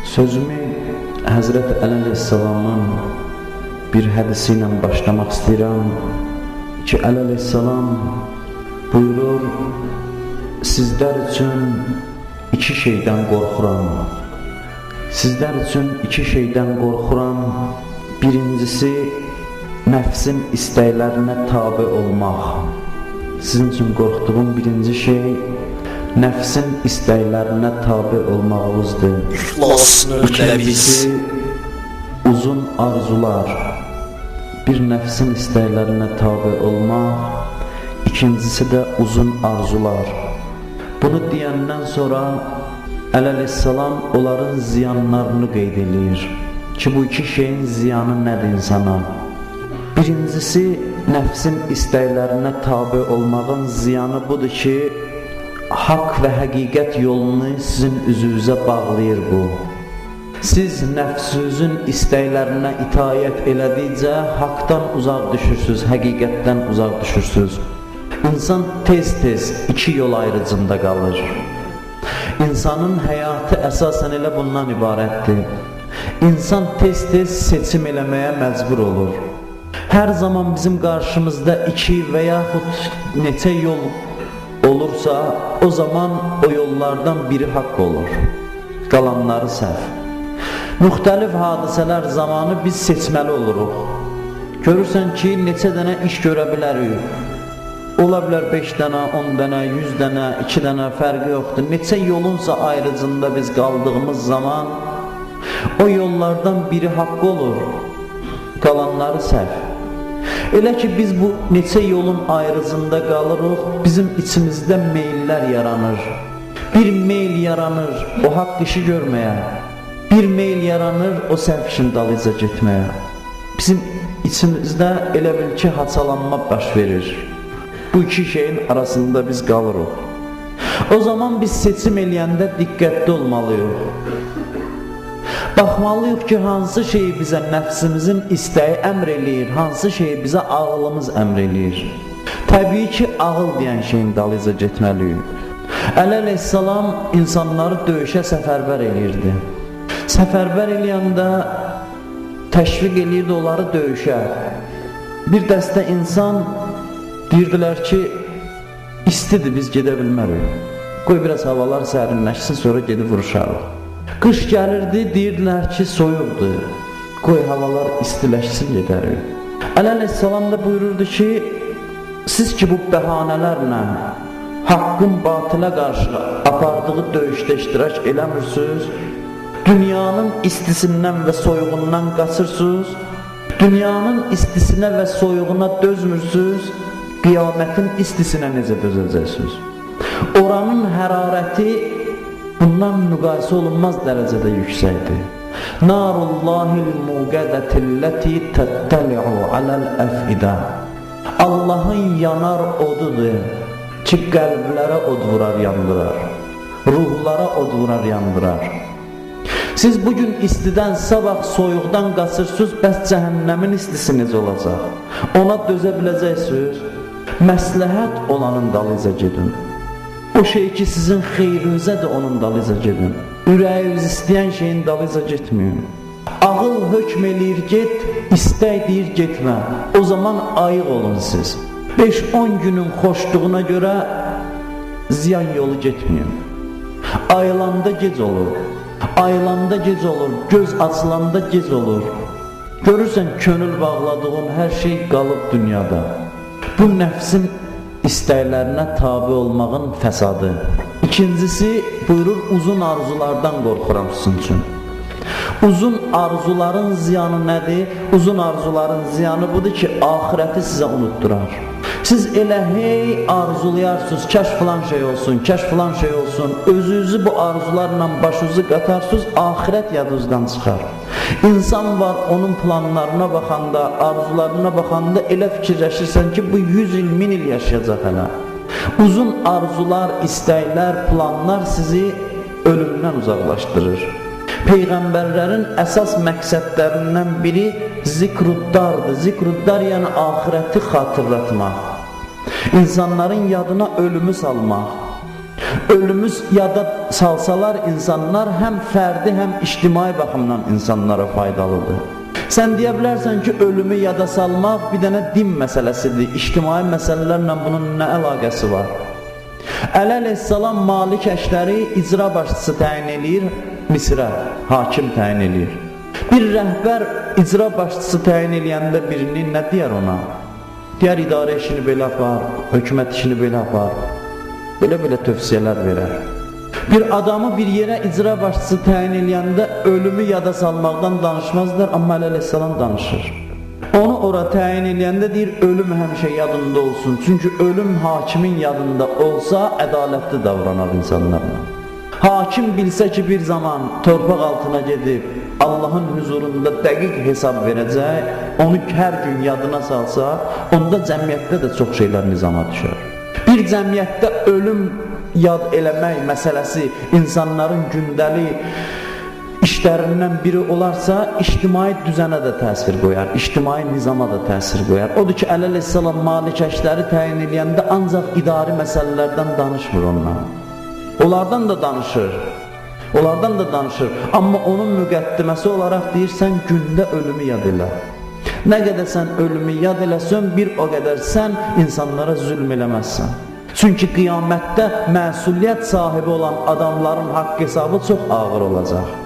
Sözümü Həzrət Əli əleyhissalamın bir hədisi ilə başlamaq istəyirəm ki, Əli əleyhissalam buyurur, sizlər üçün iki şeydən qorxuram. Sizlər üçün iki şeydən qorxuram. Birincisi, nəfsin istəklərinə tabi olmaq. Sizin üçün qorxduğum birinci şey, nəfsin istəklərinə tabi olmağınızdır. İkincisi, uzun arzular. Bir nəfsin istəklərinə tabi olmaq, ikincisi də uzun arzular. Bunu deyəndən sonra Əli əleyhissalam onların ziyanlarını qeyd edir ki, bu iki şeyin ziyanı nədir insana? Birincisi, nəfsin istəklərinə tabi olmağın ziyanı budur ki, haqq və həqiqət yolunu sizin üzünüzə bağlayır bu. Siz nəfsünüzün istəklərinə itaət elədikcə haqdan uzaq düşürsünüz, həqiqətdən uzaq düşürsünüz. İnsan tez-tez iki yol ayrıcında qalır. İnsanın həyatı əsasən elə bundan ibarətdir. İnsan tez-tez seçim eləməyə məcbur olur. Hər zaman bizim qarşımızda iki və yaxud neçə yol olursa, o zaman o yollardan biri haqq olur, qalanları səhv. Müxtəlif hadisələr zamanı biz seçməli oluruq. Görürsən ki, neçə dənə iş görə bilərik. Ola bilər 5 dənə, 10 dənə, 100 dənə, 2 dənə fərqi yoxdur. Neçə yolunsa ayrıcında biz qaldığımız zaman o yollardan biri haqq olur, qalanları səhv. Elə ki, biz bu neçə yolun ayrıcında qalırıq, bizim içimizdə meyllər yaranır. Bir meyl yaranır o haqq işi görməyə, bir meyl yaranır o səhv işin dalıyca getməyə. Bizim içimizdə elə bil ki, haçalanma baş verir. Bu iki şeyin arasında biz qalırıq. O zaman biz seçim eləyəndə diqqətli olmalıyıq. Baxmalıyıq ki, hansı şeyi bizə nəfsimizin istəyi əmr eləyir, hansı şeyi bizə ağlımız əmr eləyir. Təbii ki, ağıl deyən şeyin dalıyca getməliyik. Əli əleyhissalam insanları döyüşə səfərbər eləyirdi. Səfərbər eləyəndə təşviq eləyirdi onları döyüşə. Bir dəstə insan deyirdilər ki, istidir, biz gedə bilmərik. Qoy biraz havalar sərinləşsin, sonra gedib vuruşarıq. Qış gəlirdi, deyirdilər ki, soyuqdur. Qoy havalar istiləşsin, gedərik. Əli əleyhissalam da buyururdu ki, siz ki, bu bəhanələrlə haqqın batılə qarşı apardığı döyüşdə iştirak eləmirsiniz, dünyanın istisindən və soyuğundan qaçırsınız, dünyanın istisinə və soyuğuna dözmürsünüz, qiyamətin istisinə necə dözəcəksiniz? Oranın hərarəti bundan müqayisə olunmaz dərəcədə yüksəkdir. Narullahil muqədətilləti təttəli'u aləl-əfidə. Allahın yanar odudur ki, qəlblərə od vurar, yandırar. Ruhlara od vurar, yandırar. Siz bugün istidən, sabah soyuqdan qaçırsınız, bəs cəhənnəmin istisi necə olacaq? Ona dözə biləcəksiniz. Məsləhət olanın dalıyca gedin. O şey ki, sizin xeyrinizədir, onun dalıyca gedin. Ürəyiniz istəyən şeyin dalıyca getməyin. Ağıl hökm eləyir, get, istək deyir, getmə. O zaman ayıq olun siz. 5-10 günün xoşluğuna görə ziyan yolu getməyin. Ayılanda gec olur, ayılanda gec olur, göz açılanda gec olur. Görürsən, könül bağladığın hər şey qalıb dünyada. Bu nəfsin istəklərinə tabi olmağın fəsadı. İkincisi, buyurur, uzun arzulardan qorxuram sizin üçün. Uzun arzuların ziyanı nədir? Uzun arzuların ziyanı budur ki, ahirəti sizə unutdurar. Siz elə hey arzulayarsınız, kəş filan şey olsun, kəş filan şey olsun. Özünüzü bu arzularla başınızı qatarsınız, ahirət yadınızdan çıxar. İnsan var, onun planlarına baxanda, arzularına baxanda elə fikirləşirsən ki, bu 100 il, 1000 il yaşayacaq hələ. Uzun arzular, istəklər, planlar sizi ölümdən uzaqlaşdırır. Peyğəmbərlərin əsas məqsədlərindən biri zikruddardır. Zikruddar yəni ahirəti xatırlatmaq. İnsanların yadına ölümü salmaq. ölümüz yada salsalar insanlar həm fərdi, həm ictimai baxımdan insanlara faydalıdır. Sən deyə bilərsən ki, ölümü yada salmaq bir dənə din məsələsidir, ictimai məsələlərlə bunun nə əlaqəsi var? Əli əleyhissalam Malik Əştəri icra başçısı təyin edir, Misrə hakim təyin edir. Bir rəhbər icra başçısı təyin eləyəndə birini nə deyər ona? Deyər, idarə işini belə apar, hökumət işini belə apar, belə tövsiyələr verər. Bir adamı bir yerə icra başçısı təyin eləyəndə ölümü yada salmaqdan danışmazlar, amma Əli əleyhissalam danışır. Onu ora təyin eləyəndə deyir, ölüm həmişə yadında olsun. Çünki ölüm hakimin yadında olsa, ədalətli davranar insanlarla. Hakim bilsə ki, bir zaman torpaq altına gedib, Allahın huzurunda dəqiq hesab verəcək, onu hər gün yadına salsa, onda cəmiyyətdə də çox şeylər nizama düşər. Bir cəmiyyətdə ölüm yad eləmək məsələsi insanların gündəlik işlərindən biri olarsa, ictimai düzənə də təsir qoyar, ictimai nizama da təsir qoyar. Odur ki, Əli əleyhissalam Malik Əştəri təyin eləyəndə ancaq idari məsələlərdən danışmır ondan. Onlardan da danışır, amma onun müqəddiməsi olaraq deyirsən, gündə ölümü yad elə. Nə qədər sən ölümü yad eləsən, bir o qədər sən insanlara zülm eləməzsən. Çünki qiyamətdə məsuliyyət sahibi olan adamların haqq hesabı çox ağır olacaq.